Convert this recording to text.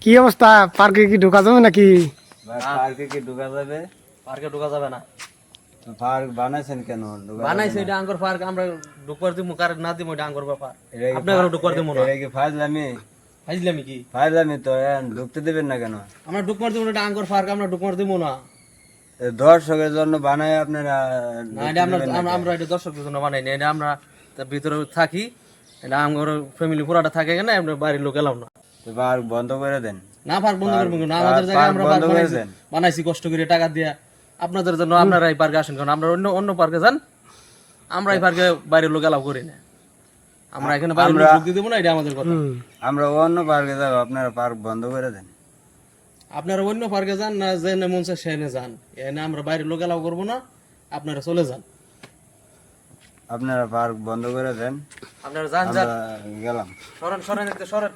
কি অবস্থা? পার্কে কি ঢোকা যাবে নাকি? পার্কে কি ঢোকা যাবে? পার্কে ঢোকা যাবে না। পার্ক বানাইছেন কেন? ঢোকা বানাইছে যাবে এটা আঙ্গুর পার্ক, আমরা ঢুকবার দিব কার না দিব এটা আঙ্গুর ব্যাপার। এটা কি আপনারা ঢুকবার দিব না। এটা কি ফাজলামি? বুঝলাম কি? ফাজলামি তো ঢুকতে দেবেন না কেন? আমরা ঢুকবার দিব না, এটা আঙ্গুর পার্ক, আমরা ঢুকবার দিব না। দর্শকের জন্য বানায় আপনারা না এটা আমরা এটা দর্শকদের জন্য বানাই না, এটা আমরা তার ভিতরে থাকি, এটা আমার ফ্যামিলি পুরাটা থাকে কেন, আমরা বাড়ির লোক এলাম না। পার্ক বন্ধ করে দেন। না পার্ক বন্ধ করবো না, আমাদের জায়গায় আমরা পার্ক বানাইছি, বানাইছি কষ্ট করে টাকা দিয়া। আপনাদের জন্য আপনারা এই পার্কে আসেন, কারণ আমরা অন্য অন্য পার্কে যান, আমরা এই পার্কে বাইরের লোক এলাও করি না। আমরা এখানে বাইরের লোক ঢুকতে দেবো না, এটা আমাদের কথা। আমরা অন্য পার্কে যাবো, আপনারা পার্ক বন্ধ করে দেন। আপনারা অন্য পার্কে যান না, যে মন চায় সেখানে যান, এখানে আমরা বাইরের লোক এলাও করবো না, আপনারা চলে যান। আপনারা পার্ক বন্ধ করে দেন, আপনারা যান যান, গেলাম। সরেন সরেন, সরেন।